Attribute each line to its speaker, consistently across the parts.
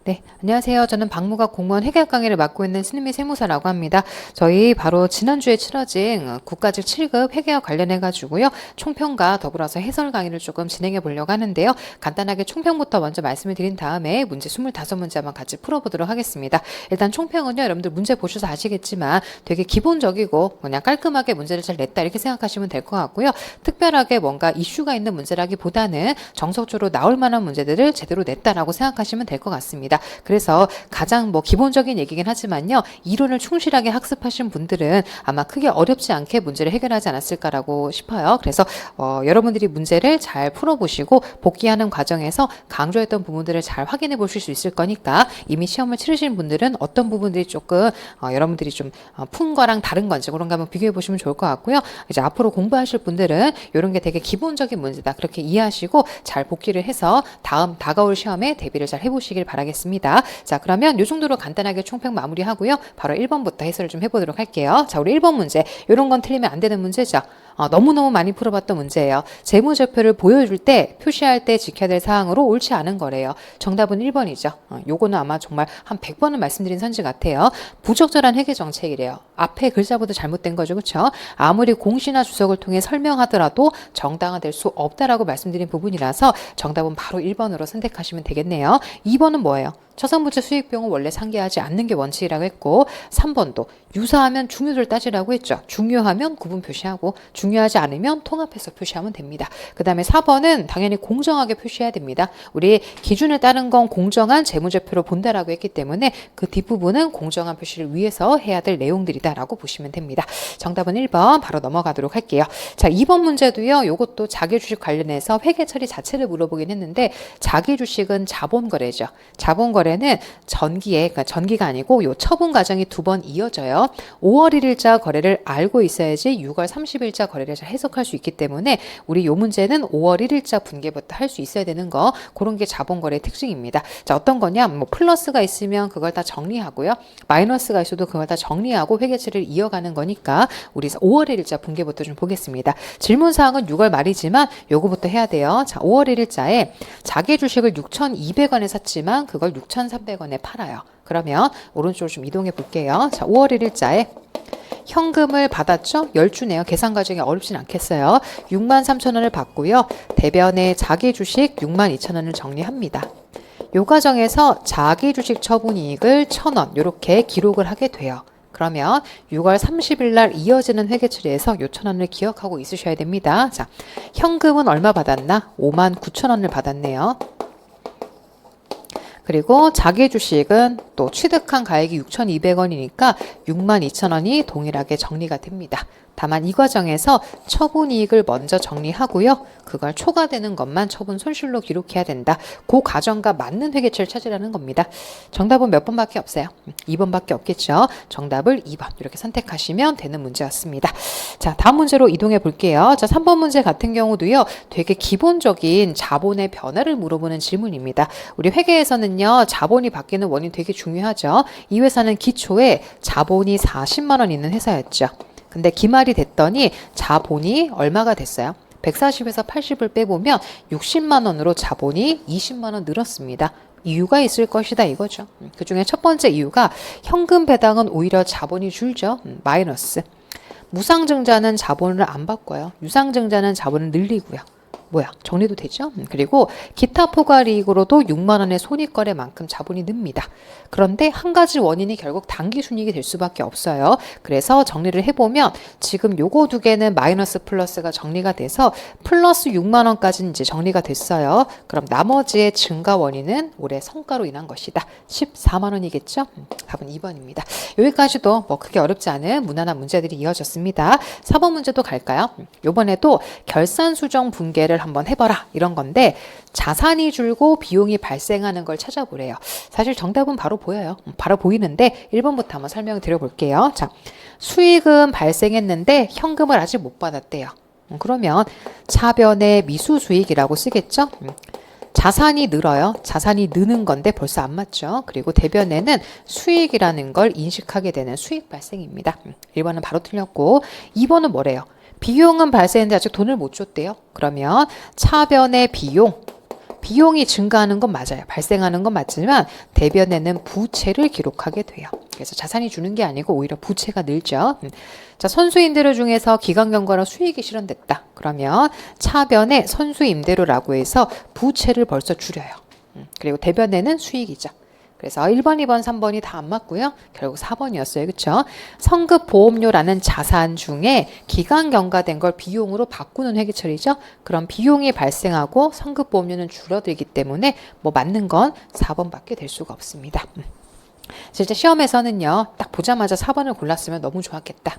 Speaker 1: 네, 안녕하세요. 저는 박무각 공무원 회계학 강의를 맡고 있는 신은미 세무사라고 합니다. 저희 바로 지난주에 치러진 국가직 7급 회계와 관련해 가지고요. 총평과 더불어서 해설 강의를 조금 진행해 보려고 하는데요. 간단하게 총평부터 먼저 말씀을 드린 다음에 문제 25문제 한번 같이 풀어보도록 하겠습니다. 일단 총평은요, 여러분들 문제 보셔서 아시겠지만 되게 기본적이고 그냥 깔끔하게 문제를 잘 냈다 이렇게 생각하시면 될 것 같고요. 특별하게 뭔가 이슈가 있는 문제라기보다는 정석적으로 나올 만한 문제들을 제대로 냈다라고 생각하시면 될 것 같습니다. 그래서 가장 기본적인 얘기긴 하지만요. 이론을 충실하게 학습하신 분들은 아마 크게 어렵지 않게 문제를 해결하지 않았을까라고 싶어요. 그래서 여러분들이 문제를 잘 풀어보시고 복귀하는 과정에서 강조했던 부분들을 잘 확인해 보실 수 있을 거니까 이미 시험을 치르신 분들은 어떤 부분들이 조금 여러분들이 좀 푼 거랑 다른 건지 그런 거 한번 비교해 보시면 좋을 것 같고요. 이제 앞으로 공부하실 분들은 이런 게 되게 기본적인 문제다. 그렇게 이해하시고 잘 복귀를 해서 다음 다가올 시험에 대비를 잘 해보시길 바라겠습니다. 자, 그러면 이 정도로 간단하게 총평 마무리하고요. 바로 1번부터 해설을 좀 해보도록 할게요. 자, 우리 1번 문제. 이런 건 틀리면 안 되는 문제죠. 너무너무 많이 풀어봤던 문제예요. 재무제표를 보여줄 때, 표시할 때 지켜야 될 사항으로 옳지 않은 거래요. 정답은 1번이죠. 요거는 아마 정말 한 100번은 말씀드린 선지 같아요. 부적절한 회계 정책이래요. 앞에 글자보다 잘못된 거죠. 그렇죠? 아무리 공시나 주석을 통해 설명하더라도 정당화될 수 없다라고 말씀드린 부분이라서 정답은 바로 1번으로 선택하시면 되겠네요. 2번은 뭐예요? 처상부채 수익비용은 원래 상계하지 않는 게 원칙이라고 했고 3번도 유사하면 중요도를 따지라고 했죠. 중요하면 구분 표시하고 중요하지 않으면 통합해서 표시하면 됩니다. 그 다음에 4번은 당연히 공정하게 표시해야 됩니다. 우리 기준에 따른 건 공정한 재무제표로 본다라고 했기 때문에 그 뒷부분은 공정한 표시를 위해서 해야 될 내용들이다라고 보시면 됩니다. 정답은 1번 바로 넘어가도록 할게요. 자, 2번 문제도요. 요것도 자기주식 관련해서 회계 처리 자체를 물어보긴 했는데 자기주식은 자본거래죠. 자본거래는 전기에, 그러니까 전기가 아니고 요 처분 과정이 두 번 이어져요. 5월 1일자 거래를 알고 있어야지 6월 30일자 거래를 잘 해석할 수 있기 때문에 우리 요 문제는 5월 1일자 분기부터 할 수 있어야 되는 거 그런 게 자본거래의 특징입니다. 자, 어떤 거냐? 플러스가 있으면 그걸 다 정리하고요. 마이너스가 있어도 그걸 다 정리하고 회계처리를 이어가는 거니까 우리 5월 1일자 분기부터 좀 보겠습니다. 질문사항은 6월 말이지만 요거부터 해야 돼요. 자, 5월 1일자에 자기 주식을 6,200원에 샀지만 그걸 6,300원에 팔아요. 그러면 오른쪽으로 좀 이동해 볼게요. 자, 5월 1일자에 현금을 받았죠? 10주네요. 계산 과정이 어렵진 않겠어요. 63,000원을 받고요. 대변에 자기 주식 62,000원을 정리합니다. 요 과정에서 자기 주식 처분이익을 1,000원 이렇게 기록을 하게 돼요. 그러면 6월 30일 날 이어지는 회계 처리에서 요 1,000원을 기억하고 있으셔야 됩니다. 자, 현금은 얼마 받았나? 59,000원을 받았네요. 그리고 자기 주식은 또 취득한 가액이 6,200원이니까 62,000원이 동일하게 정리가 됩니다. 다만 이 과정에서 처분이익을 먼저 정리하고요. 그걸 초과되는 것만 처분 손실로 기록해야 된다. 그 과정과 맞는 회계처를 찾으라는 겁니다. 정답은 몇 번밖에 없어요? 2번밖에 없겠죠. 정답을 2번 이렇게 선택하시면 되는 문제였습니다. 자, 다음 문제로 이동해 볼게요. 자, 3번 문제 같은 경우도요. 되게 기본적인 자본의 변화를 물어보는 질문입니다. 우리 회계에서는요. 자본이 바뀌는 원인 되게 중요하죠. 이 회사는 기초에 자본이 40만 원 있는 회사였죠. 근데 기말이 됐더니 자본이 얼마가 됐어요? 140에서 80을 빼보면 60만 원으로 자본이 20만 원 늘었습니다. 이유가 있을 것이다 이거죠. 그 중에 첫 번째 이유가 현금 배당은 오히려 자본이 줄죠. 마이너스. 무상증자는 자본을 안 바꿔요. 유상증자는 자본을 늘리고요. 뭐야? 정리도 되죠? 그리고 기타 포괄이익으로도 6만 원의 손익거래만큼 자본이 늡니다. 그런데 한 가지 원인이 결국 당기순이익이 될 수밖에 없어요. 그래서 정리를 해보면 지금 요거 두 개는 마이너스 플러스가 정리가 돼서 플러스 6만 원까지는 이제 정리가 됐어요. 그럼 나머지의 증가 원인은 올해 성과로 인한 것이다. 14만 원이겠죠? 답은 2번입니다. 여기까지도 크게 어렵지 않은 무난한 문제들이 이어졌습니다. 4번 문제도 갈까요? 요번에도 결산 수정 분계를 한번 해봐라 이런 건데 자산이 줄고 비용이 발생하는 걸 찾아보래요. 사실 정답은 바로 보여요. 바로 보이는데 1번부터 한번 설명을 드려볼게요. 자, 수익은 발생했는데 현금을 아직 못 받았대요. 그러면 차변에 미수수익이라고 쓰겠죠? 자산이 늘어요. 자산이 느는 건데 벌써 안 맞죠. 그리고 대변에는 수익이라는 걸 인식하게 되는 수익 발생입니다. 1번은 바로 틀렸고 2번은 뭐래요? 비용은 발생했는데 아직 돈을 못 줬대요. 그러면 차변의 비용 비용이 증가하는 건 맞아요. 발생하는 건 맞지만 대변에는 부채를 기록하게 돼요. 그래서 자산이 주는 게 아니고 오히려 부채가 늘죠. 자, 선수임대료 중에서 기간경과로 수익이 실현됐다. 그러면 차변에 선수임대료라고 해서 부채를 벌써 줄여요. 그리고 대변에는 수익이죠. 그래서 1번, 2번, 3번이 다 안 맞고요. 결국 4번이었어요. 그렇죠? 성급보험료라는 자산 중에 기간 경과된 걸 비용으로 바꾸는 회계처리죠. 그럼 비용이 발생하고 성급보험료는 줄어들기 때문에 뭐 맞는 건 4번밖에 될 수가 없습니다. 실제 시험에서는요. 딱 보자마자 4번을 골랐으면 너무 좋았겠다.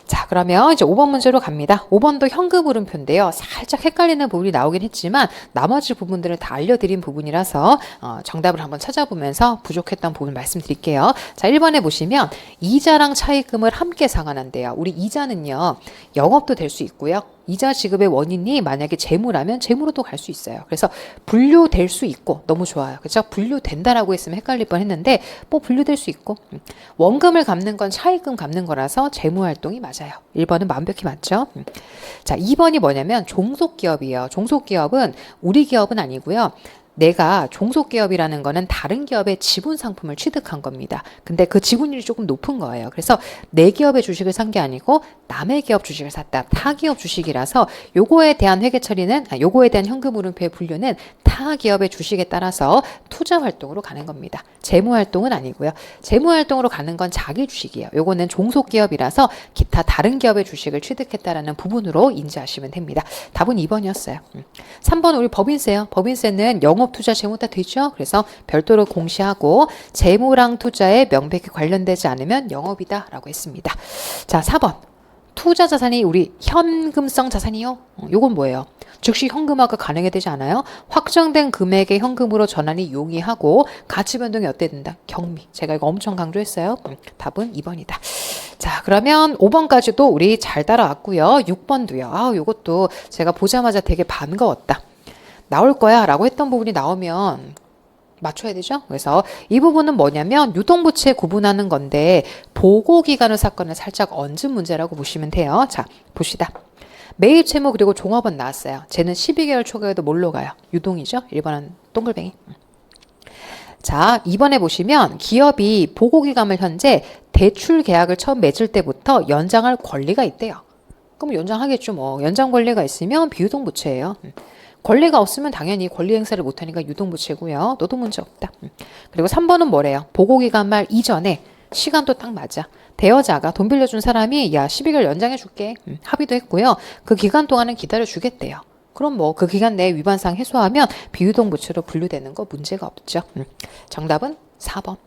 Speaker 1: 자, 그러면 이제 5번 문제로 갑니다. 5번도 현금 흐름표인데요. 살짝 헷갈리는 부분이 나오긴 했지만 나머지 부분들을 다 알려드린 부분이라서 정답을 한번 찾아보면서 부족했던 부분 말씀드릴게요. 자, 1번에 보시면 이자랑 차입금을 함께 상환한대요. 우리 이자는요. 영업도 될 수 있고요. 이자 지급의 원인이 만약에 재무라면 재무로도 갈 수 있어요. 그래서 분류될 수 있고 너무 좋아요. 그렇죠? 분류된다라고 했으면 헷갈릴 뻔했는데 뭐 분류될 수 있고 원금을 갚는 건 차입금 갚는 거라서 재무활동이 맞아요. 1번은 완벽히 맞죠? 자, 2번이 뭐냐면 종속기업이에요. 종속기업은 우리 기업은 아니고요. 내가 종속기업이라는 거는 다른 기업의 지분 상품을 취득한 겁니다. 근데 그 지분율이 조금 높은 거예요. 그래서 내 기업의 주식을 산 게 아니고 남의 기업 주식을 샀다. 타 기업 주식이라서 요거에 대한 회계 처리는 요거에 대한 현금 흐름표의 분류는 타 기업의 주식에 따라서 투자 활동으로 가는 겁니다. 재무 활동은 아니고요. 재무 활동으로 가는 건 자기 주식이에요. 요거는 종속기업이라서 기타 다른 기업의 주식을 취득했다라는 부분으로 인지하시면 됩니다. 답은 2번이었어요. 3번 우리 법인세요. 법인세는 영업 투자 재무 다 되죠. 그래서 별도로 공시하고 재무랑 투자에 명백히 관련되지 않으면 영업이다 라고 했습니다. 자, 4번 투자 자산이 우리 현금성 자산이요. 요건 뭐예요? 즉시 현금화가 가능해 되지 않아요? 확정된 금액의 현금으로 전환이 용이하고 가치 변동이 어때 된다? 경미. 제가 이거 엄청 강조했어요. 답은 2번이다. 자, 그러면 5번까지도 우리 잘 따라왔고요. 6번도요. 요것도 제가 보자마자 되게 반가웠다. 나올 거야 라고 했던 부분이 나오면 맞춰야 되죠. 그래서 이 부분은 뭐냐면 유동부채 구분하는 건데 보고기간의 사건을 살짝 얹은 문제라고 보시면 돼요. 자, 봅시다. 매입 채무 그리고 종합원 나왔어요. 쟤는 12개월 초과해도 뭘로 가요? 유동이죠. 1번은 동글뱅이. 자, 2번에 보시면 기업이 보고기간을 현재 대출 계약을 처음 맺을 때부터 연장할 권리가 있대요. 그럼 연장하겠죠. 뭐 연장 권리가 있으면 비유동부채예요. 권리가 없으면 당연히 권리 행사를 못하니까 유동부채고요. 너도 문제 없다. 그리고 3번은 뭐래요? 보고기간 말 이전에 시간도 딱 맞아. 대여자가 돈 빌려준 사람이 야 12개월 연장해 줄게. 합의도 했고요. 그 기간 동안은 기다려 주겠대요. 그럼 뭐 그 기간 내에 위반상 해소하면 비유동부채로 분류되는 거 문제가 없죠. 정답은 4번.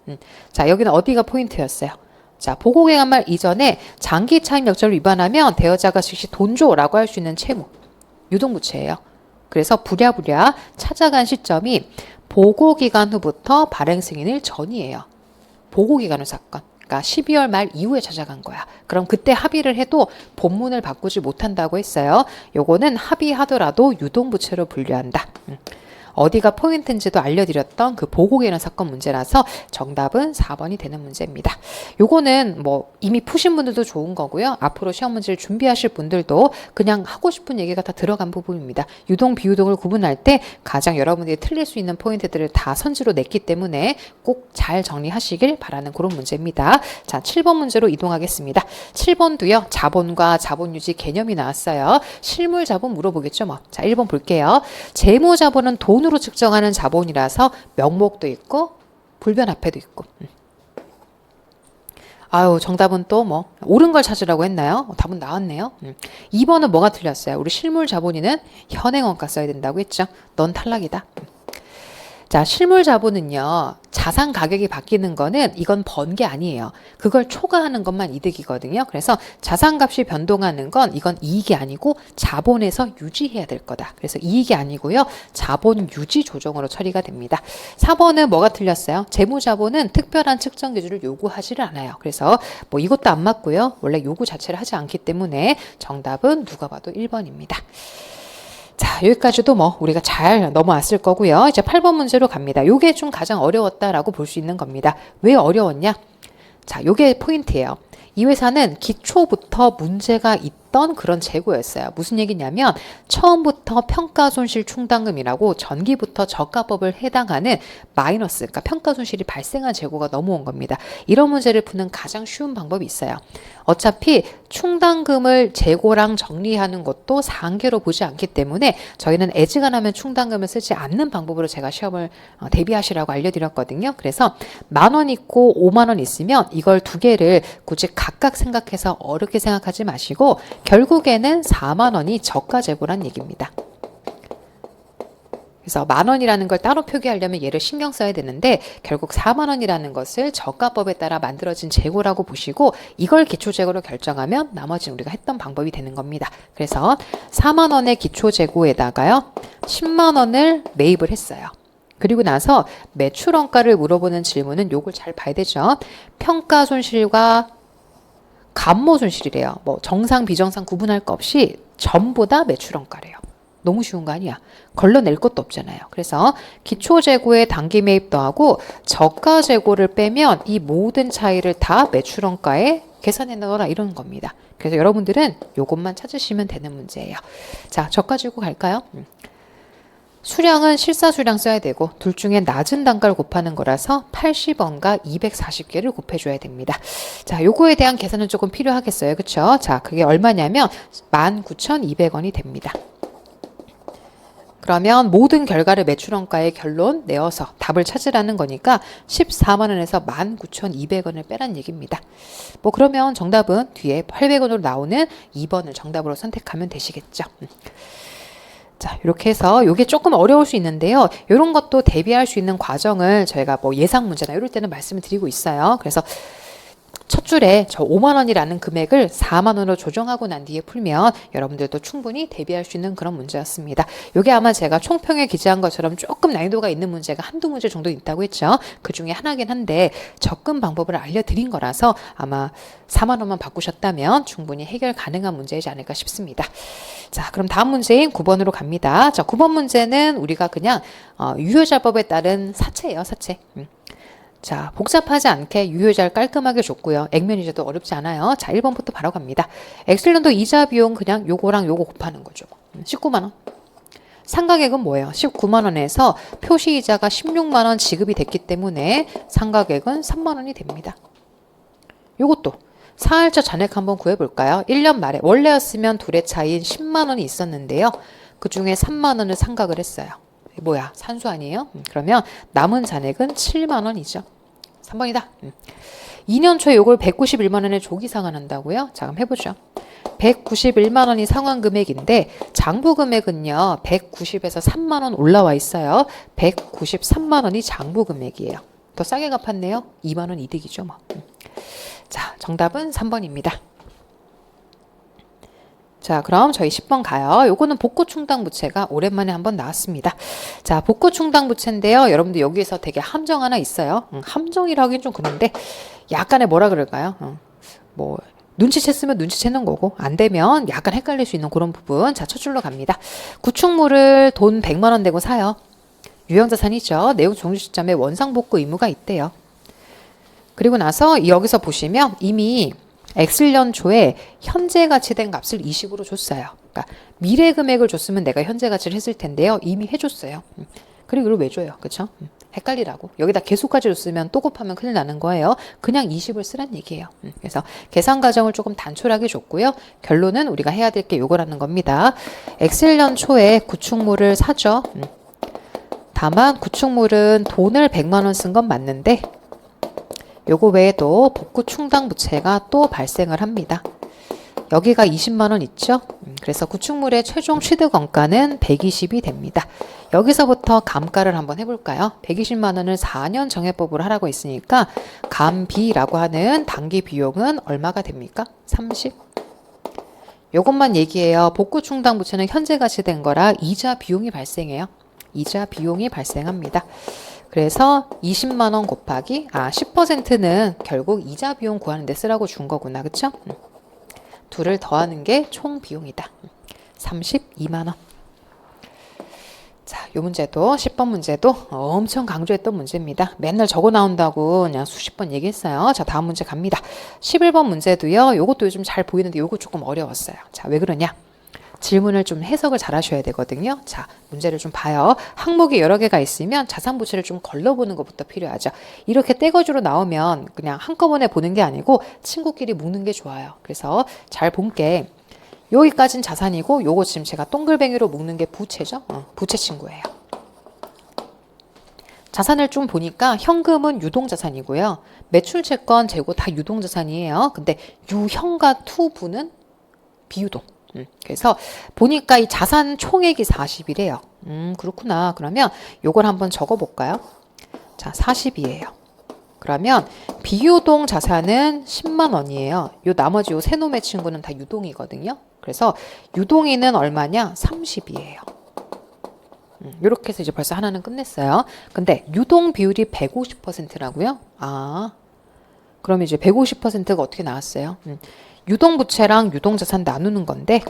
Speaker 1: 자, 여기는 어디가 포인트였어요? 자, 보고기간 말 이전에 장기 차익 역전을 위반하면 대여자가 즉시 돈 줘라고 할 수 있는 채무. 유동부채예요. 그래서 부랴부랴 찾아간 시점이 보고기간 후부터 발행 승인일 전이에요. 보고기간 후 사건. 그러니까 12월 말 이후에 찾아간 거야. 그럼 그때 합의를 해도 본문을 바꾸지 못한다고 했어요. 요거는 합의하더라도 유동부채로 분류한다. 어디가 포인트인지도 알려드렸던 그 보고기간 사건 문제라서 정답은 4번이 되는 문제입니다. 요거는 뭐 이미 푸신 분들도 좋은 거고요. 앞으로 시험 문제를 준비하실 분들도 그냥 하고 싶은 얘기가 다 들어간 부분입니다. 유동, 비유동을 구분할 때 가장 여러분들이 틀릴 수 있는 포인트들을 다 선지로 냈기 때문에 꼭 잘 정리하시길 바라는 그런 문제입니다. 자, 7번 문제로 이동하겠습니다. 7번도요. 자본과 자본유지 개념이 나왔어요. 실물 자본 물어보겠죠. 뭐. 자, 1번 볼게요. 재무 자본은 돈으로 측정하는 자본이라서 명목도 있고 불변화폐도 있고. 아유, 정답은 또 뭐 옳은 걸 찾으라고 했나요? 답은 나왔네요. 2번은 뭐가 틀렸어요? 우리 실물 자본인은 현행원가 써야 된다고 했죠. 넌 탈락이다. 자, 실물 자본은요. 자산 가격이 바뀌는 거는 이건 번 게 아니에요. 그걸 초과하는 것만 이득이거든요. 그래서 자산값이 변동하는 건 이건 이익이 아니고 자본에서 유지해야 될 거다. 그래서 이익이 아니고요. 자본 유지 조정으로 처리가 됩니다. 4번은 뭐가 틀렸어요? 재무자본은 특별한 측정 기준을 요구하지를 않아요. 그래서 뭐 이것도 안 맞고요. 원래 요구 자체를 하지 않기 때문에 정답은 누가 봐도 1번입니다. 자, 여기까지도 뭐 우리가 잘 넘어왔을 거고요. 이제 8번 문제로 갑니다. 요게 좀 가장 어려웠다라고 볼 수 있는 겁니다. 왜 어려웠냐? 자, 요게 포인트예요. 이 회사는 기초부터 문제가 했던 그런 재고였어요. 무슨 얘기냐면 처음부터 평가손실 충당금이라고 전기부터 저가법을 해당하는 마이너스, 그러니까 평가손실이 발생한 재고가 넘어온 겁니다. 이런 문제를 푸는 가장 쉬운 방법이 있어요. 어차피 충당금을 재고랑 정리하는 것도 상계로 보지 않기 때문에 저희는 애지간하면 충당금을 쓰지 않는 방법으로 제가 시험을 대비하시라고 알려드렸거든요. 그래서 10,000원 있고 50,000원 있으면 이걸 두 개를 굳이 각각 생각해서 어렵게 생각하지 마시고 결국에는 40,000원이 저가 재고란 얘기입니다. 그래서 10,000원이라는 걸 따로 표기하려면 얘를 신경 써야 되는데 결국 40,000원이라는 것을 저가법에 따라 만들어진 재고라고 보시고 이걸 기초재고로 결정하면 나머지는 우리가 했던 방법이 되는 겁니다. 그래서 40,000원의 기초재고에다가요 100,000원을 매입을 했어요. 그리고 나서 매출원가를 물어보는 질문은 요걸 잘 봐야 되죠. 평가손실과 감모손실이래요. 뭐 정상 비정상 구분할 거 없이 전부 다 매출원가래요. 너무 쉬운 거 아니야. 걸러낼 것도 없잖아요. 그래서 기초재고에 단기 매입 더하고 저가재고를 빼면 이 모든 차이를 다 매출원가에 계산해 넣어라 이런 겁니다. 그래서 여러분들은 요것만 찾으시면 되는 문제예요. 자, 저가재고 갈까요? 수량은 실사수량 써야 되고 둘 중에 낮은 단가를 곱하는 거라서 80원과 240개를 곱해줘야 됩니다. 자, 요거에 대한 계산은 조금 필요하겠어요. 그쵸? 자, 그게 얼마냐면 19,200원이 됩니다. 그러면 모든 결과를 매출원가의 결론 내어서 답을 찾으라는 거니까 14만원에서 19,200원을 빼란 얘기입니다. 뭐 그러면 정답은 뒤에 800원으로 나오는 2번을 정답으로 선택하면 되시겠죠. 자, 이렇게 해서 이게 조금 어려울 수 있는데요. 이런 것도 대비할 수 있는 과정을 저희가 뭐 예상 문제나 이럴 때는 말씀을 드리고 있어요. 그래서 첫 줄에 저 50,000원이라는 금액을 40,000원으로 조정하고 난 뒤에 풀면 여러분들도 충분히 대비할 수 있는 그런 문제였습니다. 이게 아마 제가 총평에 기재한 것처럼 조금 난이도가 있는 문제가 한두 문제 정도 있다고 했죠. 그 중에 하나긴 한데 접근 방법을 알려드린 거라서 아마 40,000원만 바꾸셨다면 충분히 해결 가능한 문제이지 않을까 싶습니다. 자, 그럼 다음 문제인 9번으로 갑니다. 자, 9번 문제는 우리가 그냥 유효자법에 따른 사채예요, 사채. 자, 복잡하지 않게 유효자를 깔끔하게 줬고요. 액면이자도 어렵지 않아요. 자, 1번부터 바로 갑니다. 엑셀런도 이자 비용 그냥 요거랑 요거 곱하는 거죠. 190,000원. 상가액은 뭐예요? 190,000원에서 표시이자가 160,000원 지급이 됐기 때문에 상가액은 30,000원이 됩니다. 요것도 사할자 잔액 한번 구해볼까요? 1년 말에 원래였으면 둘의 차이인 100,000원이 있었는데요. 그 중에 30,000원을 상각을 했어요. 뭐야? 산수 아니에요? 그러면 남은 잔액은 70,000원이죠. 3번이다. 2년 초에 요걸 191만원에 조기 상환한다고요? 자, 그럼 해보죠. 191만원이 상환 금액인데 장부 금액은요. 190에서 3만원 올라와 있어요. 193만원이 장부 금액이에요. 더 싸게 갚았네요. 2만원 이득이죠. 뭐. 자, 정답은 3번입니다. 자, 그럼 저희 10번 가요. 요거는 복구충당부채가 오랜만에 한번 나왔습니다. 자, 복구충당부채인데요. 여러분들 여기에서 되게 함정 하나 있어요. 함정이라고 하긴 좀 그런데 약간의 뭐라 그럴까요? 뭐 눈치챘으면 눈치채는 거고 안 되면 약간 헷갈릴 수 있는 그런 부분. 자, 첫 줄로 갑니다. 구축물을 돈 100만원 내고 사요. 유형자산이죠. 내용 종료 시점에 원상복구 의무가 있대요. 그리고 나서 여기서 보시면 이미 엑셀년 초에 현재 가치된 값을 20으로 줬어요. 그러니까 미래 금액을 줬으면 내가 현재 가치를 했을 텐데요. 이미 해줬어요. 그리고 이걸 왜 줘요? 그쵸? 헷갈리라고. 여기다 개수까지 줬으면 또 곱하면 큰일 나는 거예요. 그냥 20을 쓰란 얘기예요. 그래서 계산 과정을 조금 단촐하게 줬고요. 결론은 우리가 해야 될 게 요거라는 겁니다. 엑셀년 초에 구축물을 사죠. 다만 구축물은 돈을 100만원 쓴 건 맞는데 요거 외에도 복구 충당 부채가 또 발생을 합니다. 여기가 20만원 있죠? 그래서 구축물의 최종 취득 원가는 120이 됩니다. 여기서부터 감가를 한번 해볼까요? 120만원을 4년 정해법으로 하라고 했으니까 감비라고 하는 단기 비용은 얼마가 됩니까? 30. 요것만 얘기해요. 복구 충당 부채는 현재 가치된 거라 이자 비용이 발생해요. 이자 비용이 발생합니다. 그래서 20만원 곱하기 10%는 결국 이자 비용 구하는 데 쓰라고 준 거구나. 그쵸? 둘을 더하는 게 총 비용이다. 32만원. 자, 요 문제도 10번 문제도 엄청 강조했던 문제입니다. 맨날 적어 나온다고 그냥 수십 번 얘기했어요. 자, 다음 문제 갑니다. 11번 문제도요. 요것도 요즘 잘 보이는데 요거 조금 어려웠어요. 자, 왜 그러냐? 질문을 좀 해석을 잘 하셔야 되거든요. 자, 문제를 좀 봐요. 항목이 여러 개가 있으면 자산부채를 좀 걸러보는 것부터 필요하죠. 이렇게 떼거지로 나오면 그냥 한꺼번에 보는 게 아니고 친구끼리 묶는 게 좋아요. 그래서 잘 본 게 여기까지는 자산이고 요거 지금 제가 동글뱅이로 묶는 게 부채죠. 부채 친구예요. 자산을 좀 보니까 현금은 유동자산이고요. 매출채권, 재고 다 유동자산이에요. 근데 유형과 투부는 비유동. 그래서 보니까 이 자산 총액이 40이래요. 그렇구나. 그러면 요걸 한번 적어볼까요? 자, 40이에요. 그러면 비유동 자산은 10만 원이에요. 요 나머지 요 세 놈의 친구는 다 유동이거든요. 그래서 유동이는 얼마냐? 30이에요. 이렇게 해서 이제 벌써 하나는 끝냈어요. 근데 유동 비율이 150%라고요? 아, 그럼 이제 150%가 어떻게 나왔어요? 유동부채랑 유동자산 나누는 건데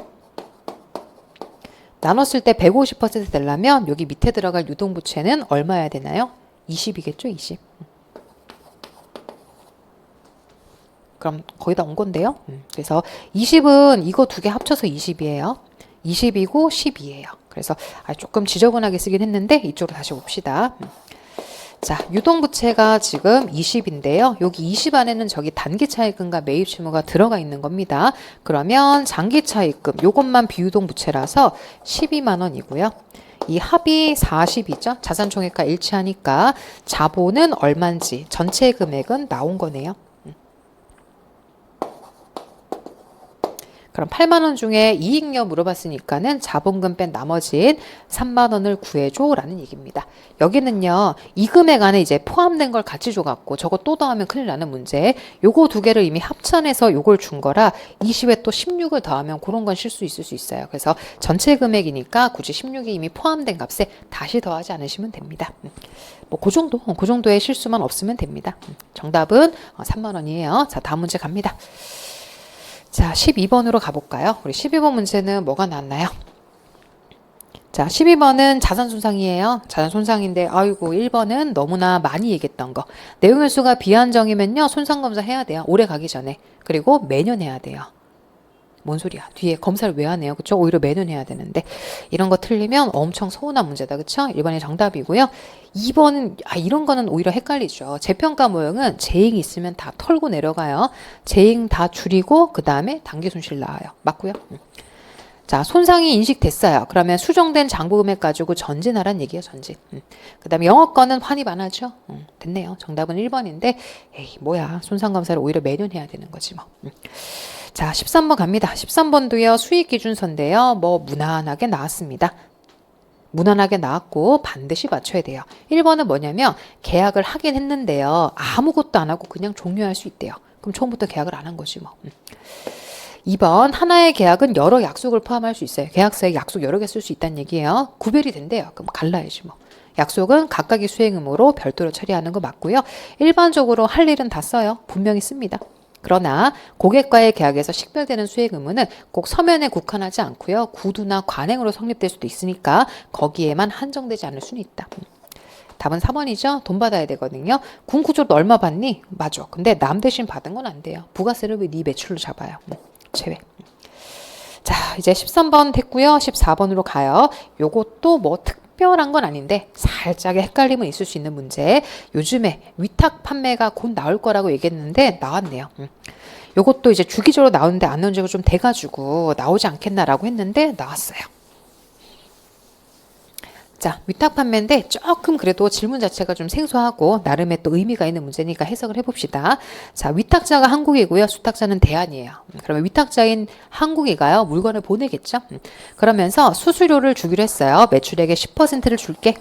Speaker 1: 나눴을 때 150% 되려면 여기 밑에 들어갈 유동부채는 얼마여야 되나요? 20이겠죠? 20. 그럼 거의 다 온 건데요. 그래서 20은 이거 두 개 합쳐서 20이에요. 20이고 12예요. 그래서 조금 지저분하게 쓰긴 했는데 이쪽으로 다시 봅시다. 자, 유동부채가 지금 20인데요. 여기 20 안에는 저기 단기차입금과 매입실무가 들어가 있는 겁니다. 그러면 장기차입금 요것만 비유동부채라서 12만 원이고요. 이 합이 40이죠. 자산총액과 일치하니까 자본은 얼마인지 전체 금액은 나온 거네요. 그럼 8만 원 중에 이익료 물어봤으니까는 자본금 뺀 나머진 3만 원을 구해줘 라는 얘기입니다. 여기는요. 이 금액 안에 이제 포함된 걸 같이 줘갖고 저거 또 더하면 큰일 나는 문제. 요거 두 개를 이미 합산해서 요걸 준 거라 20에 또 16을 더하면 그런 건 실수 있을 수 있어요. 그래서 전체 금액이니까 굳이 16이 이미 포함된 값에 다시 더하지 않으시면 됩니다. 뭐 그 정도의 실수만 없으면 됩니다. 정답은 3만 원이에요. 자, 다음 문제 갑니다. 자, 12번으로 가볼까요? 우리 12번 문제는 뭐가 나왔나요? 자, 12번은 자산 손상이에요. 자산 손상인데, 아이고, 1번은 너무나 많이 얘기했던 거. 내용일수가 비한정이면요, 손상검사 해야 돼요. 올해 가기 전에. 그리고 매년 해야 돼요. 뭔 소리야? 뒤에 검사를 왜 안 해요? 그쵸? 오히려 매년 해야 되는데. 이런 거 틀리면 엄청 서운한 문제다. 그쵸? 1번이 정답이고요. 2번은, 이런 거는 오히려 헷갈리죠. 재평가 모형은 재잉이 있으면 다 털고 내려가요. 재잉 다 줄이고, 그 다음에 단기 손실 나와요. 맞고요. 자, 손상이 인식됐어요. 그러면 수정된 장부 금액 가지고 전진하란 얘기예요, 전진. 그 다음에 영업권은 환입 안 하죠? 됐네요. 정답은 1번인데, 에이, 뭐야. 손상검사를 오히려 매년 해야 되는 거지, 뭐. 자, 13번 갑니다. 13번도요, 수익기준서인데요. 뭐, 무난하게 나왔습니다. 무난하게 나왔고, 반드시 맞춰야 돼요. 1번은 뭐냐면, 계약을 하긴 했는데요. 아무것도 안 하고 그냥 종료할 수 있대요. 그럼 처음부터 계약을 안 한 거지, 뭐. 2번, 하나의 계약은 여러 약속을 포함할 수 있어요. 계약서에 약속 여러 개 쓸 수 있다는 얘기예요. 구별이 된대요. 그럼 갈라야지, 뭐. 약속은 각각의 수행 의무로 별도로 처리하는 거 맞고요. 일반적으로 할 일은 다 써요. 분명히 씁니다. 그러나 고객과의 계약에서 식별되는 수행 의무는 꼭 서면에 국한하지 않고요. 구두나 관행으로 성립될 수도 있으니까 거기에만 한정되지 않을 수는 있다. 답은 4번이죠. 돈 받아야 되거든요. 군 구조도 얼마 받니? 맞아. 근데 남 대신 받은 건 안 돼요. 부가세를 왜 네 매출로 잡아요. 제외. 자, 이제 13번 됐고요. 14번으로 가요. 요것도 뭐 특별한 건 아닌데 살짝의 헷갈림은 있을 수 있는 문제. 요즘에 위탁 판매가 곧 나올 거라고 얘기했는데 나왔네요. 요것도 이제 주기적으로 나오는데 안 나온 지가 좀 돼가지고 나오지 않겠나라고 했는데 나왔어요. 자, 위탁 판매인데 조금 그래도 질문 자체가 좀 생소하고 나름의 또 의미가 있는 문제니까 해석을 해봅시다. 자, 위탁자가 한국이고요. 수탁자는 대안이에요. 그러면 위탁자인 한국이가요. 물건을 보내겠죠. 그러면서 수수료를 주기로 했어요. 매출액의 10%를 줄게.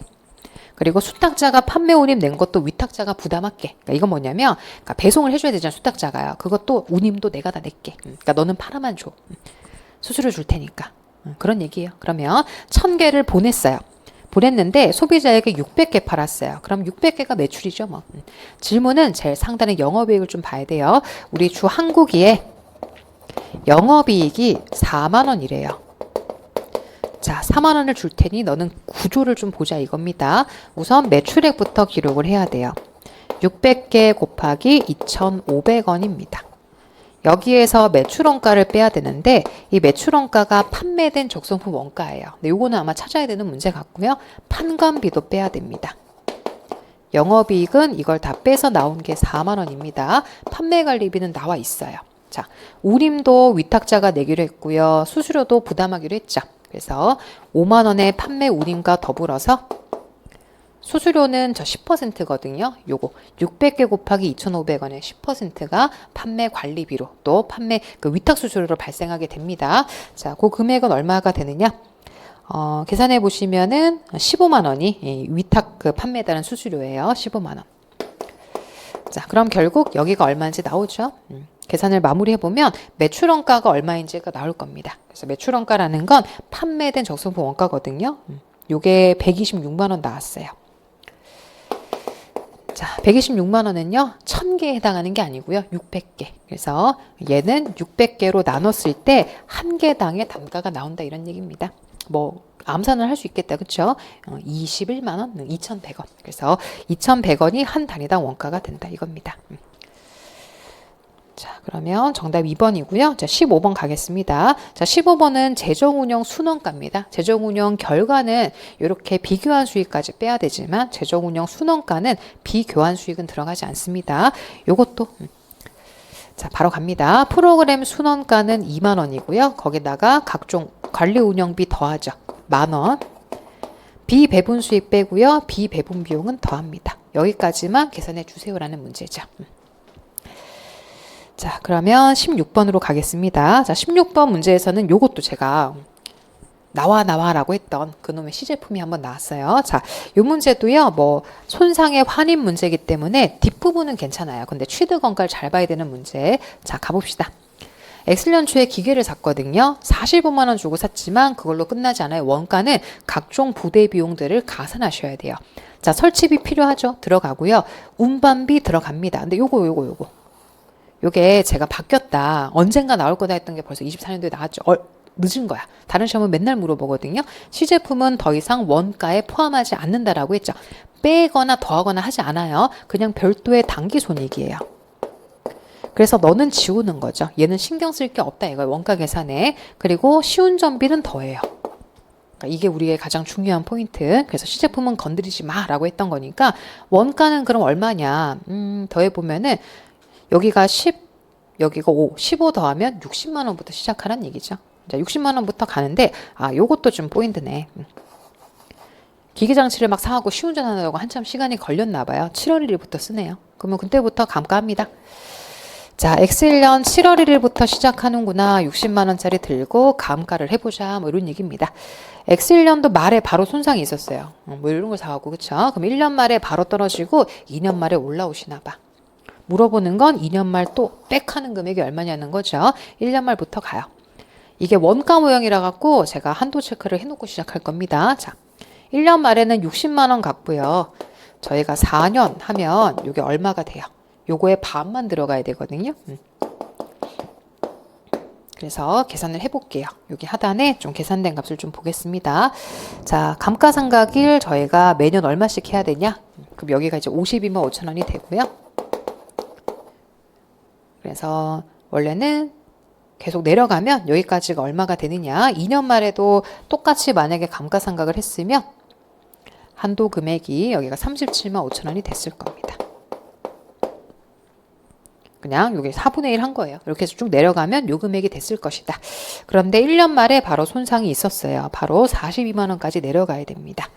Speaker 1: 그리고 수탁자가 판매 운임 낸 것도 위탁자가 부담할게. 그러니까 이건 뭐냐면 그러니까 배송을 해줘야 되잖아. 수탁자가요. 그것도 운임도 내가 다 낼게. 그러니까 너는 팔아만 줘. 수수료 줄 테니까. 그런 얘기예요. 그러면 1000개를 보냈어요. 보냈는데 소비자에게 600개 팔았어요. 그럼 600개가 매출이죠, 뭐. 질문은 제일 상단의 영업이익을 좀 봐야 돼요. 우리 주 한국이의 영업이익이 4만 원이래요. 자, 4만 원을 줄 테니 너는 구조를 좀 보자 이겁니다. 우선 매출액부터 기록을 해야 돼요. 600개 곱하기 2,500원입니다. 여기에서 매출원가를 빼야 되는데 이 매출원가가 판매된 적성품 원가예요. 근데 요거는 아마 찾아야 되는 문제 같고요. 판관비도 빼야 됩니다. 영업이익은 이걸 다 빼서 나온 게 4만 원입니다. 판매관리비는 나와 있어요. 자, 우림도 위탁자가 내기로 했고요. 수수료도 부담하기로 했죠. 그래서 5만 원의 판매 우림과 더불어서 수수료는 저 10%거든요. 요거 600개 곱하기 2,500원의 10%가 판매 관리비로 또 판매 그 위탁 수수료로 발생하게 됩니다. 자, 그 금액은 얼마가 되느냐? 계산해 보시면은 15만 원이 위탁 그 판매에 따른 수수료예요. 15만 원. 자, 그럼 결국 여기가 얼마인지 나오죠. 계산을 마무리해 보면 매출원가가 얼마인지가 나올 겁니다. 그래서 매출원가라는 건 판매된 적성품 원가거든요. 요게 126만 원 나왔어요. 자, 126만 원은요, 1000개에 해당하는 게 아니고요, 600개. 그래서 얘는 600개로 나눴을 때 한 개당의 단가가 나온다 이런 얘기입니다. 뭐 암산을 할 수 있겠다, 그렇죠? 21만 원, 2,100원. 그래서 2,100원이 한 단위당 원가가 된다 이겁니다. 자, 그러면 정답 2번이고요. 자, 15번 가겠습니다. 자, 15번은 재정운영 순원가입니다. 재정운영 결과는 이렇게 비교환 수익까지 빼야 되지만 재정운영 순원가는 비교환 수익은 들어가지 않습니다. 요것도 자, 바로 갑니다. 프로그램 순원가는 2만 원이고요. 거기다가 각종 관리 운영비 더하죠. 만 원. 비배분 수익 빼고요. 비배분 비용은 더합니다. 여기까지만 계산해 주세요라는 문제죠. 자, 그러면 16번으로 가겠습니다. 자, 16번 문제에서는 요것도 제가 나와라고 했던 그놈의 시제품이 한번 나왔어요. 자, 요 문제도요, 뭐, 손상의 환입 문제이기 때문에 뒷부분은 괜찮아요. 근데 취득 원가를 잘 봐야 되는 문제. 자, 가봅시다. 엑셀연초에 기계를 샀거든요. 45만 원 주고 샀지만 그걸로 끝나지 않아요. 원가는 각종 부대 비용들을 가산하셔야 돼요. 자, 설치비 필요하죠. 들어가고요. 운반비 들어갑니다. 근데 요게 제가 바뀌었다. 언젠가 나올 거다 했던 게 벌써 24년도에 나왔죠. 늦은 거야. 다른 시험은 맨날 물어보거든요. 시제품은 더 이상 원가에 포함하지 않는다라고 했죠. 빼거나 더하거나 하지 않아요. 그냥 별도의 단기 손익이에요. 그래서 너는 지우는 거죠. 얘는 신경 쓸 게 없다 이거예요. 원가 계산에. 그리고 쉬운 전비는 더해요. 그러니까 이게 우리의 가장 중요한 포인트. 그래서 시제품은 건드리지 마라고 했던 거니까 원가는 그럼 얼마냐. 더해보면은 여기가 10, 여기가 5, 15 더하면 60만 원부터 시작하라는 얘기죠. 자, 60만 원부터 가는데 요것도 좀 포인트네. 기계장치를 막 사고 시운전하려고 한참 시간이 걸렸나 봐요. 7월 1일부터 쓰네요. 그러면 그때부터 감가합니다. 자, 엑셀년 7월 1일부터 시작하는구나. 60만 원짜리 들고 감가를 해보자. 뭐 이런 얘기입니다. 엑셀년도 말에 바로 손상이 있었어요. 뭐 이런 걸 사갖고 그쵸? 그럼 1년 말에 바로 떨어지고 2년 말에 올라오시나 봐. 물어보는 건 2년 말 또 빽하는 금액이 얼마냐는 거죠. 1년 말부터 가요. 이게 원가 모형이라 갖고 제가 한도 체크를 해놓고 시작할 겁니다. 자, 1년 말에는 60만 원 같고요. 저희가 4년 하면 이게 얼마가 돼요? 요거의 반만 들어가야 되거든요. 그래서 계산을 해볼게요. 여기 하단에 좀 계산된 값을 좀 보겠습니다. 자, 감가상각일 저희가 매년 얼마씩 해야 되냐? 그럼 여기가 이제 52만 5천 원이 되고요. 그래서 원래는 계속 내려가면 여기까지가 얼마가 되느냐. 2년 말에도 똑같이 만약에 감가상각을 했으면 한도 금액이 여기가 37만 5천 원이 됐을 겁니다. 그냥 여기 4분의 1 한 거예요. 이렇게 해서 쭉 내려가면 요 금액이 됐을 것이다. 그런데 1년 말에 바로 손상이 있었어요. 바로 42만 원까지 내려가야 됩니다.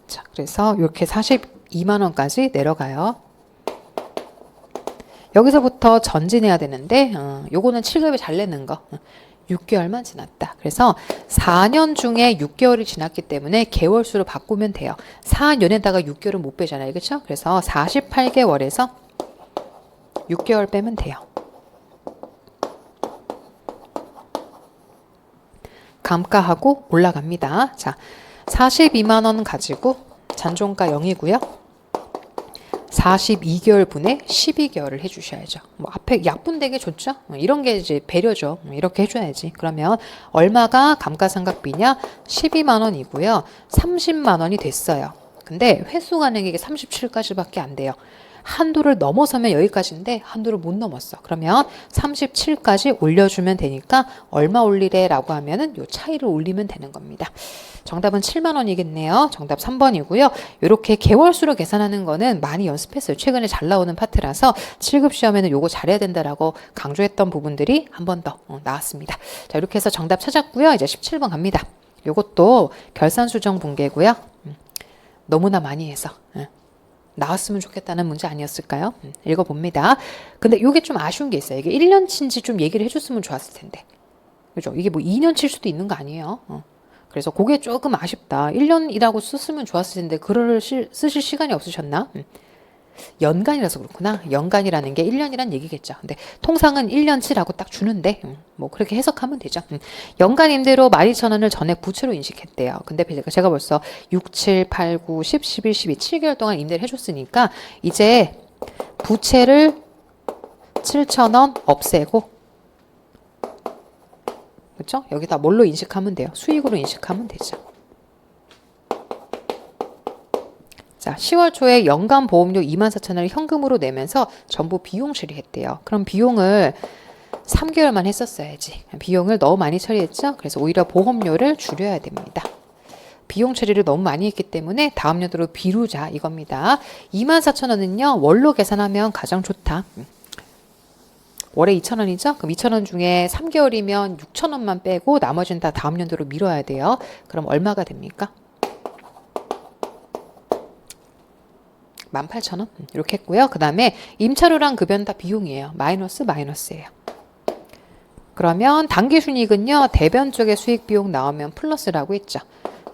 Speaker 1: 자, 그래서 이렇게 42만 원까지 내려가요. 여기서부터 전진해야 되는데 요거는 7급에 잘 내는 거. 6개월만 지났다. 그래서 4년 중에 6개월이 지났기 때문에 개월수로 바꾸면 돼요. 4년에다가 6개월은 못 빼잖아요. 그렇죠? 그래서 48개월에서 6개월 빼면 돼요. 감가하고 올라갑니다. 자, 42만 원 가지고 잔존가 0이고요. 42개월 분에 12개월을 해주셔야죠. 뭐 앞에 약분되게 좋죠? 이런 게 이제 배려죠. 이렇게 해줘야지. 그러면 얼마가 감가상각비냐? 12만 원이고요. 30만 원이 됐어요. 근데 회수 가능액이 37까지밖에 안 돼요. 한도를 넘어서면 여기까지인데 한도를 못 넘었어. 그러면 37까지 올려주면 되니까 얼마 올리래 라고 하면은 요 차이를 올리면 되는 겁니다. 정답은 7만 원이겠네요. 정답 3번이고요. 이렇게 개월수로 계산하는 거는 많이 연습했어요. 최근에 잘 나오는 파트라서 7급 시험에는 요거 잘해야 된다라고 강조했던 부분들이 한 번 더 나왔습니다. 자, 이렇게 해서 정답 찾았고요. 이제 17번 갑니다. 요것도 결산수정 분계고요. 너무나 많이 해서 나왔으면 좋겠다는 문제 아니었을까요? 읽어봅니다. 근데 이게 좀 아쉬운 게 있어요. 이게 1년치인지 좀 얘기를 해줬으면 좋았을 텐데. 그죠? 이게 뭐 2년치일 수도 있는 거 아니에요. 그래서 그게 조금 아쉽다. 1년이라고 썼으면 좋았을 텐데 글을 쓰실 시간이 없으셨나? 연간이라서 그렇구나. 연간이라는 게 1년이란 얘기겠죠. 근데 통상은 1년치라고 딱 주는데 뭐 그렇게 해석하면 되죠. 연간 임대료 12,000원을 전액 부채로 인식했대요. 근데 제가 벌써 6, 7, 8, 9, 10, 11, 12, 7개월 동안 임대를 해줬으니까 이제 부채를 7,000원 없애고, 그렇죠? 여기다 뭘로 인식하면 돼요? 수익으로 인식하면 되죠. 자, 10월 초에 연간 보험료 24,000원을 현금으로 내면서 전부 비용 처리했대요. 그럼 비용을 3개월만 했었어야지. 비용을 너무 많이 처리했죠? 그래서 오히려 보험료를 줄여야 됩니다. 비용 처리를 너무 많이 했기 때문에 다음 연도로 미루자 이겁니다. 24,000원은요. 월로 계산하면 가장 좋다. 월에 2,000원이죠? 그럼 2,000원 중에 3개월이면 6,000원만 빼고 나머지는 다 다음 연도로 미뤄야 돼요. 그럼 얼마가 됩니까? 18,000원 이렇게 했고요. 그 다음에 임차료랑 급여는 다 비용이에요. 마이너스예요. 그러면 당기순이익은요. 대변 쪽에 수익 비용 나오면 플러스라고 했죠.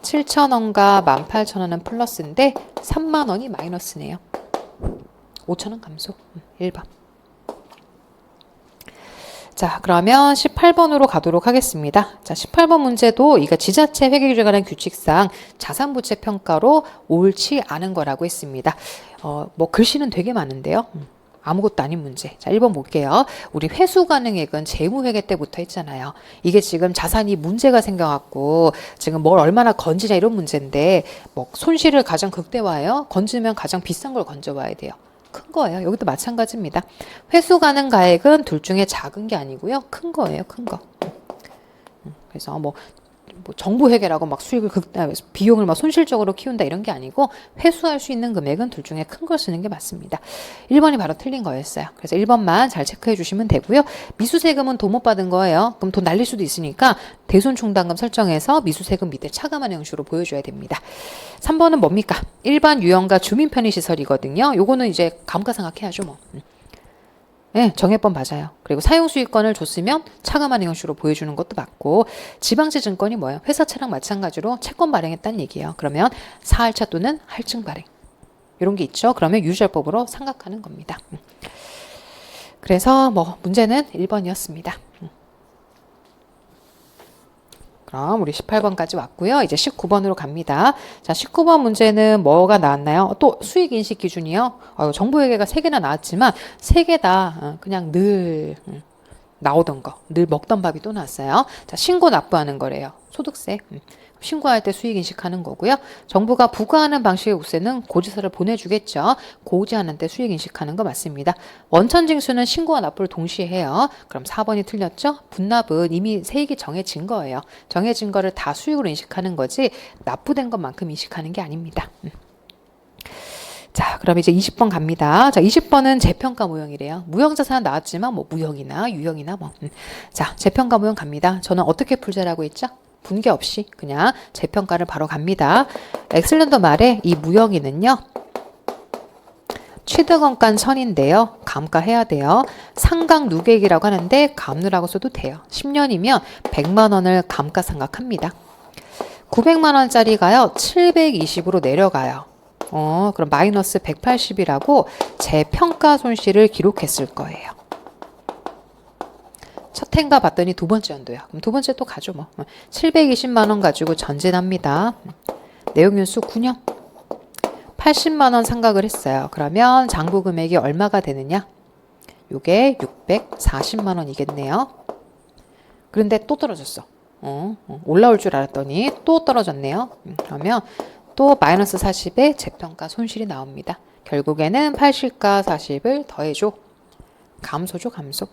Speaker 1: 7,000원과 18,000원은 플러스인데 3만 원이 마이너스네요. 5,000원 감소. 1번. 자, 그러면 18번으로 가도록 하겠습니다. 자, 18번 문제도 이거 지자체 회계규제에 관한 규칙상 자산부채 평가로 옳지 않은 거라고 했습니다. 뭐 글씨는 되게 많은데요. 아무것도 아닌 문제. 자, 1번 볼게요. 우리 회수 가능액은 재무회계 때부터 했잖아요. 이게 지금 자산이 문제가 생겨갖고 지금 뭘 얼마나 건지냐 이런 문제인데 뭐 손실을 가장 극대화해요. 건지면 가장 비싼 걸 건져와야 돼요. 큰 거예요. 여기도 마찬가지입니다. 회수 가능 가액은 둘 중에 작은 게 아니고요. 큰 거예요. 큰 거. 그래서 뭐 정부 회계라고 막 수익을 비용을 막 손실적으로 키운다 이런 게 아니고 회수할 수 있는 금액은 둘 중에 큰 걸 쓰는 게 맞습니다. 1번이 바로 틀린 거였어요. 그래서 1번만 잘 체크해 주시면 되고요. 미수세금은 돈 못 받은 거예요. 그럼 돈 날릴 수도 있으니까 대손충당금 설정해서 미수세금 밑에 차감하는 형식으로 보여줘야 됩니다. 3번은 뭡니까? 일반 유형과 주민 편의시설이거든요. 요거는 이제 감가상각해야죠 뭐. 네, 정해법 맞아요. 그리고 사용수익권을 줬으면 차감하는 형식으로 보여주는 것도 맞고, 지방세 증권이 뭐예요? 회사채랑 마찬가지로 채권 발행했다는 얘기예요. 그러면 사할차 또는 할증 발행 이런 게 있죠. 그러면 유지할법으로 상각하는 겁니다. 그래서 뭐 문제는 1번이었습니다. 그럼 우리 18번까지 왔고요. 이제 19번으로 갑니다. 자, 19번 문제는 뭐가 나왔나요? 또 수익인식 기준이요. 정보회계가 3개나 나왔지만 3개 다 그냥 늘 나오던 거, 늘 먹던 밥이 또 나왔어요. 자, 신고 납부하는 거래요. 소득세. 신고할 때 수익 인식하는 거고요. 정부가 부과하는 방식의 우세는 고지서를 보내주겠죠. 고지하는 때 수익 인식하는 거 맞습니다. 원천징수는 신고와 납부를 동시에 해요. 그럼 4번이 틀렸죠? 분납은 이미 세액이 정해진 거예요. 정해진 거를 다 수익으로 인식하는 거지 납부된 것만큼 인식하는 게 아닙니다. 자, 그럼 이제 20번 갑니다. 자, 20번은 재평가 모형이래요. 무형자산 나왔지만 뭐 무형이나 유형이나 뭐. 자, 재평가 모형 갑니다. 저는 어떻게 풀자라고 했죠? 분개 없이 그냥 재평가를 바로 갑니다. 엑셀런더 말에 이 무형이는요. 취득원가 선인데요. 감가해야 돼요. 상각 누계액이라고 하는데 감누라고 써도 돼요. 10년이면 100만 원을 감가상각합니다. 900만 원짜리가요. 720으로 내려가요. 그럼 마이너스 180이라고 재평가 손실을 기록했을 거예요. 첫 해인가 봤더니 두 번째 연도야. 그럼 두 번째 또 가죠 뭐. 720만 원 가지고 전진합니다. 내용연수 9년. 80만 원 상각을 했어요. 그러면 장부 금액이 얼마가 되느냐? 요게 640만 원이겠네요. 그런데 또 떨어졌어. 올라올 줄 알았더니 또 떨어졌네요. 그러면 또 마이너스 40의 재평가 손실이 나옵니다. 결국에는 80과 40을 더해줘. 감소죠, 감소.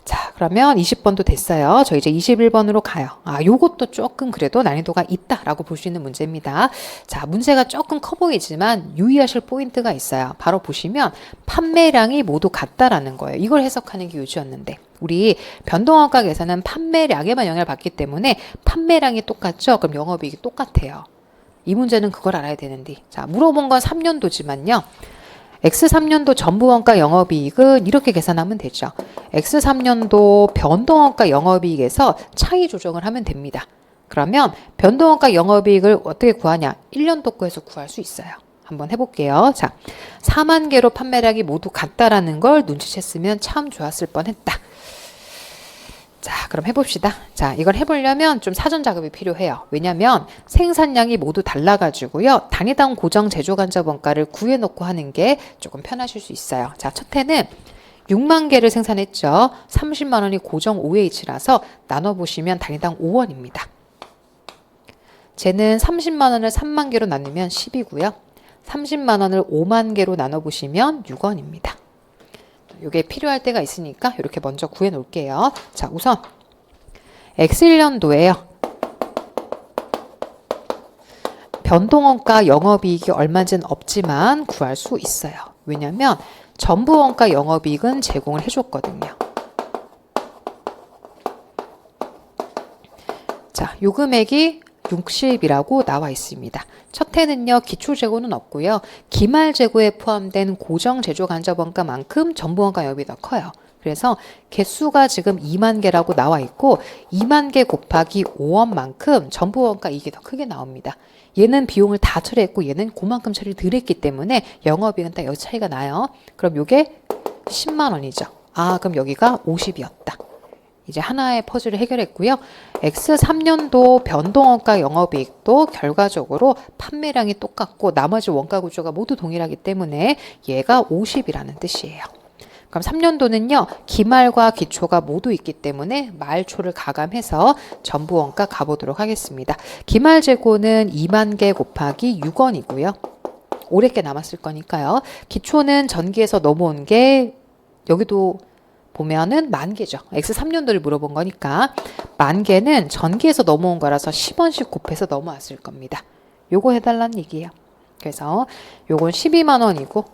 Speaker 1: 자, 그러면 20번도 됐어요. 저 이제 21번으로 가요. 요것도 조금 그래도 난이도가 있다라고 볼 수 있는 문제입니다. 자, 문제가 조금 커 보이지만 유의하실 포인트가 있어요. 바로 보시면 판매량이 모두 같다라는 거예요. 이걸 해석하는 게 요지였는데 우리 변동원가 계산은 판매량에만 영향을 받기 때문에 판매량이 똑같죠? 그럼 영업이익이 똑같아요. 이 문제는 그걸 알아야 되는데 자, 물어본 건 3년도지만요. X3년도 전부원가 영업이익은 이렇게 계산하면 되죠. X3년도 변동원가 영업이익에서 차이 조정을 하면 됩니다. 그러면 변동원가 영업이익을 어떻게 구하냐? 1년도 거에서 구할 수 있어요. 한번 해볼게요. 자, 4만 개로 판매량이 모두 같다라는 걸 눈치챘으면 참 좋았을 뻔했다. 자, 그럼 해봅시다. 자, 이걸 해보려면 좀 사전 작업이 필요해요. 왜냐면 생산량이 모두 달라가지고요. 단위당 고정 제조간접 원가를 구해놓고 하는 게 조금 편하실 수 있어요. 자, 첫 해는 6만 개를 생산했죠. 30만 원이 고정 OH라서 나눠보시면 단위당 5원입니다. 쟤는 30만 원을 3만 개로 나누면 10이고요. 30만 원을 5만 개로 나눠보시면 6원입니다. 이게 필요할 때가 있으니까 이렇게 먼저 구해 놓을게요. 자, 우선 X1년도에요. 변동원가 영업이익이 얼마인지는 없지만 구할 수 있어요. 왜냐면 전부원가 영업이익은 제공을 해줬거든요. 자, 요 금액이 60이라고 나와 있습니다. 첫 해는요, 기초재고는 없고요. 기말재고에 포함된 고정제조간접원가만큼 전부원가 영업이 더 커요. 그래서 개수가 지금 2만 개라고 나와 있고 2만 개 곱하기 5원만큼 전부원가 이익이 더 크게 나옵니다. 얘는 비용을 다 처리했고 얘는 그만큼 처리를 덜 했기 때문에 영업이익은 딱 여기 차이가 나요. 그럼 요게 10만 원이죠. 그럼 여기가 50이었다. 이제 하나의 퍼즐을 해결했고요. X3년도 변동원가 영업이익도 결과적으로 판매량이 똑같고 나머지 원가 구조가 모두 동일하기 때문에 얘가 50이라는 뜻이에요. 그럼 3년도는요. 기말과 기초가 모두 있기 때문에 말초를 가감해서 전부원가 가보도록 하겠습니다. 기말 재고는 2만 개 곱하기 6원이고요. 오래 게 남았을 거니까요. 기초는 전기에서 넘어온 게 여기도 보면은 10,000개죠. X3년도를 물어본 거니까 10,000개는 전기에서 넘어온 거라서 10원씩 곱해서 넘어왔을 겁니다. 요거 해달라는 얘기예요. 그래서 요건 12만 원이고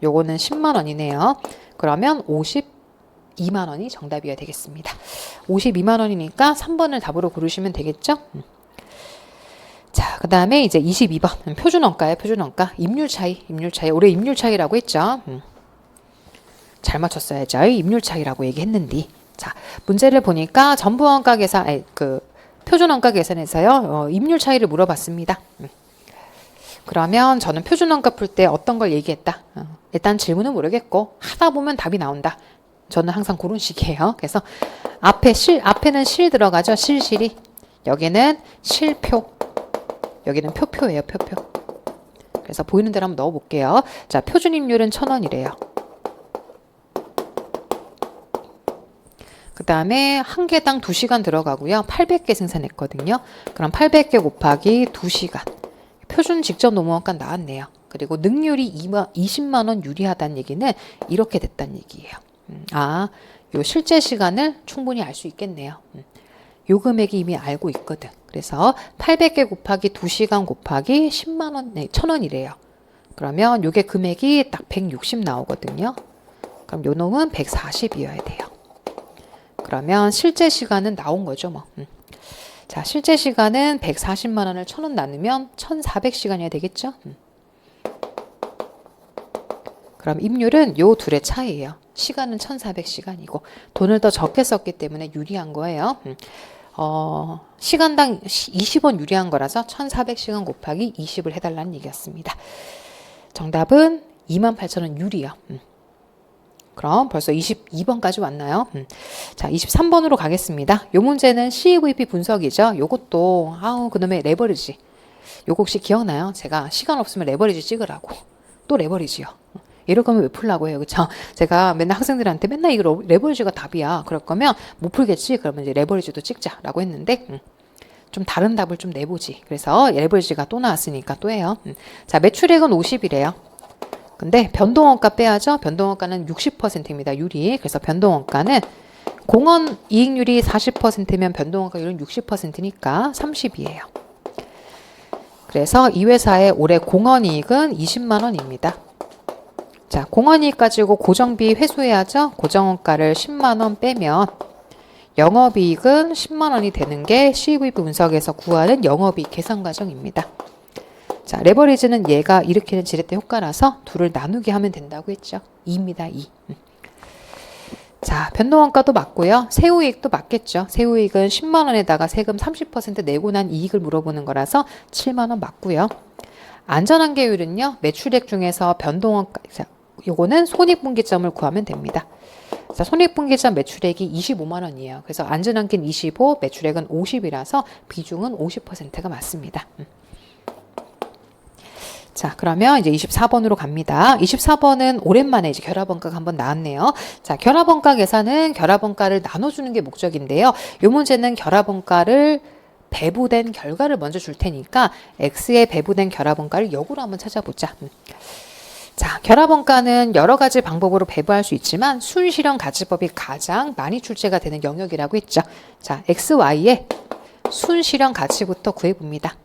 Speaker 1: 요거는 10만 원이네요. 그러면 52만 원이 정답이어야 되겠습니다. 52만 원이니까 3번을 답으로 고르시면 되겠죠? 자, 그 다음에 이제 22번 표준원가예요. 표준원가. 임률 차이. 올해 임률 차이라고 했죠. 잘 맞췄어야죠. 임률 차이라고 얘기했는데. 자, 문제를 보니까 전부원가 계산, 표준원가 계산에서요, 임률 차이를 물어봤습니다. 그러면 저는 표준원가 풀 때 어떤 걸 얘기했다? 일단 질문은 모르겠고, 하다 보면 답이 나온다. 저는 항상 그런 식이에요. 그래서 앞에는 실 들어가죠. 실이. 여기는 실표. 여기는 표표예요. 표표. 그래서 보이는 대로 한번 넣어볼게요. 자, 표준임률은 1,000원이래요. 그 다음에 한 개당 2시간 들어가고요. 800개 생산했거든요. 그럼 800개 곱하기 2시간. 표준 직접 노무원가 나왔네요. 그리고 능률이 20만 원 유리하다는 얘기는 이렇게 됐다는 얘기예요. 요 실제 시간을 충분히 알 수 있겠네요. 요 금액이 이미 알고 있거든. 그래서 800개 곱하기 2시간 곱하기 10만 원, 1,000원이래요. 그러면 요게 금액이 딱 160 나오거든요. 그럼 요 놈은 140이어야 돼요. 그러면 실제 시간은 나온 거죠, 뭐. 자, 실제 시간은 140만 원을 1,000원 나누면 1,400시간이어야 되겠죠? 그럼 임률은 요 둘의 차이예요. 시간은 1,400시간이고 돈을 더 적게 썼기 때문에 유리한 거예요. 시간당 20원 유리한 거라서 1,400시간 곱하기 20을 해달라는 얘기였습니다. 정답은 28,000원 유리요. 그럼 벌써 22번까지 왔나요? 자, 23번으로 가겠습니다. 요 문제는 CVP 분석이죠. 요것도 그놈의 레버리지. 요거 혹시 기억나요? 제가 시간 없으면 레버리지 찍으라고. 또 레버리지요. 이럴 거면 왜 풀라고 해요. 그쵸? 제가 맨날 학생들한테 맨날 이거 레버리지가 답이야. 그럴 거면 못 풀겠지? 그러면 이제 레버리지도 찍자라고 했는데, 좀 다른 답을 좀 내보지. 그래서 레버리지가 또 나왔으니까 또 해요. 자, 매출액은 50이래요. 근데 변동원가 빼야죠. 변동원가는 60%입니다. 유리. 그래서 변동원가는 공원 이익률이 40%면 변동원가율은 60%니까 30이에요. 그래서 이 회사의 올해 공원이익은 20만 원입니다. 자, 공원이익 가지고 고정비 회수해야죠. 고정원가를 10만 원 빼면 영업이익은 10만 원이 되는 게 CV 분석에서 구하는 영업이익 계산 과정입니다. 자, 레버리지는 얘가 일으키는 지렛대 효과라서 둘을 나누게 하면 된다고 했죠. 2입니다. 2. 자, 변동원가도 맞고요. 세후이익도 맞겠죠. 세후이익은 10만 원에다가 세금 30% 내고 난 이익을 물어보는 거라서 7만 원 맞고요. 안전한계율은요. 매출액 중에서 변동원가, 요거는 손익분기점을 구하면 됩니다. 자, 손익분기점 매출액이 25만 원이에요. 그래서 안전한계는 25, 매출액은 50이라서 비중은 50%가 맞습니다. 자, 그러면 이제 24번으로 갑니다. 24번은 오랜만에 이제 결합원가가 한번 나왔네요. 자, 결합원가 계산은 결합원가를 나눠주는 게 목적인데요. 이 문제는 결합원가를 배부된 결과를 먼저 줄 테니까 X에 배부된 결합원가를 역으로 한번 찾아보자. 자, 결합원가는 여러 가지 방법으로 배부할 수 있지만 순실현 가치법이 가장 많이 출제가 되는 영역이라고 했죠. 자, XY의 순실현 가치부터 구해봅니다.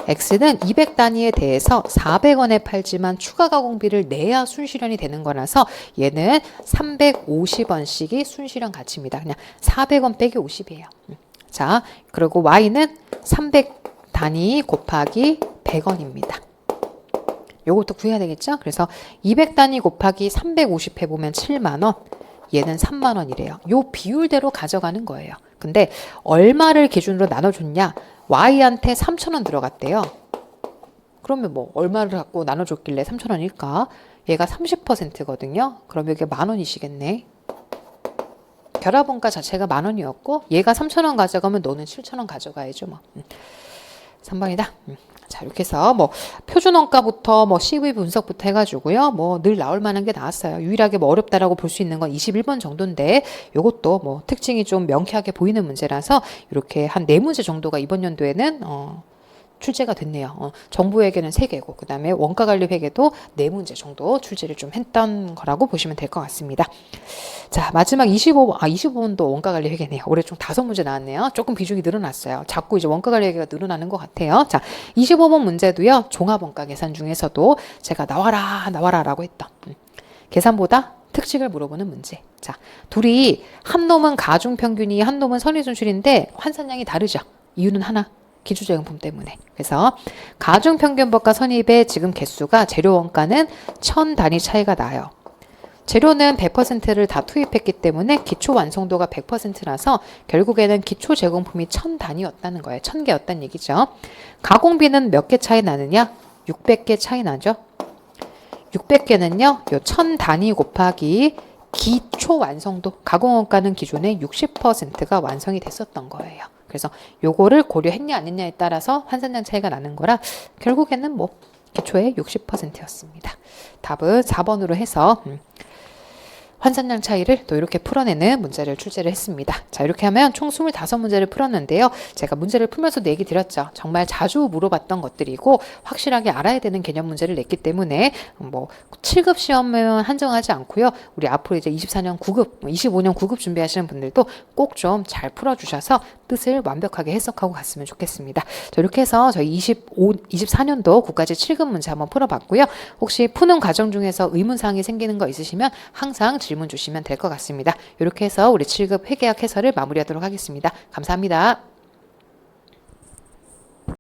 Speaker 1: X는 200단위에 대해서 400원에 팔지만 추가 가공비를 내야 순실현이 되는 거라서 얘는 350원씩이 순실현 가치입니다. 그냥 400원 빼기 50이에요. 자, 그리고 Y는 300단위 곱하기 100원입니다. 요것도 구해야 되겠죠? 그래서 200단위 곱하기 350 해보면 7만원, 얘는 3만원이래요. 요 비율대로 가져가는 거예요. 근데 얼마를 기준으로 나눠줬냐? Y한테 3,000원 들어갔대요. 그러면 뭐 얼마를 갖고 나눠줬길래 3,000원일까? 얘가 30%거든요. 그럼 이게 만원이시겠네. 결합원가 자체가 만원이었고 얘가 3,000원 가져가면 너는 7,000원 가져가야죠. 뭐. 3번이다. 자, 이렇게 해서 뭐 표준원가부터 뭐 CV 분석부터 해가지고요. 뭐 늘 나올 만한 게 나왔어요. 유일하게 뭐 어렵다라고 볼 수 있는 건 21번 정도인데 요것도 뭐 특징이 좀 명쾌하게 보이는 문제라서 이렇게 한 4문제 정도가 이번 연도에는 출제가 됐네요. 정부회계는 3개고 그 다음에 원가관리회계도 4문제 정도 출제를 좀 했던 거라고 보시면 될 것 같습니다. 자, 마지막 25번도 원가관리회계네요. 올해 좀 5문제 나왔네요. 조금 비중이 늘어났어요. 자꾸 이제 원가관리회계가 늘어나는 것 같아요. 자, 25번 문제도요. 종합원가 계산 중에서도 제가 나와라 라고 했던 계산보다 특징을 물어보는 문제. 자, 둘이 한 놈은 가중평균이 한 놈은 선의순출인데 환산량이 다르죠. 이유는 하나. 기초재용품 때문에. 그래서 가중평균법과 선입의 지금 개수가 재료원가는 1000단위 차이가 나요. 재료는 100%를 다 투입했기 때문에 기초 완성도가 100%라서 결국에는 기초 제공품이 1000단위였다는 거예요. 1000개였다는 얘기죠. 가공비는 몇 개 차이 나느냐? 600개 차이 나죠. 600개는요. 요 1000단위 곱하기 기초 완성도. 가공원가는 기존에 60%가 완성이 됐었던 거예요. 그래서 요거를 고려했냐 안 했냐에 따라서 환산량 차이가 나는 거라 결국에는 뭐 기초의 60%였습니다. 답은 4번으로 해서 환산량 차이를 또 이렇게 풀어내는 문제를 출제를 했습니다. 자, 이렇게 하면 총 25문제를 풀었는데요. 제가 문제를 풀면서도 얘기 드렸죠. 정말 자주 물어봤던 것들이고 확실하게 알아야 되는 개념 문제를 냈기 때문에 뭐 7급 시험은 한정하지 않고요. 우리 앞으로 이제 24년 9급, 25년 9급 준비하시는 분들도 꼭 좀 잘 풀어주셔서 뜻을 완벽하게 해석하고 갔으면 좋겠습니다. 자, 이렇게 해서 저희 24년도 국가제 7급 문제 한번 풀어봤고요. 혹시 푸는 과정 중에서 의문사항이 생기는 거 있으시면 항상 질문 주시면 될 것 같습니다. 이렇게 해서 우리 7급 회계학 해설을 마무리하도록 하겠습니다. 감사합니다.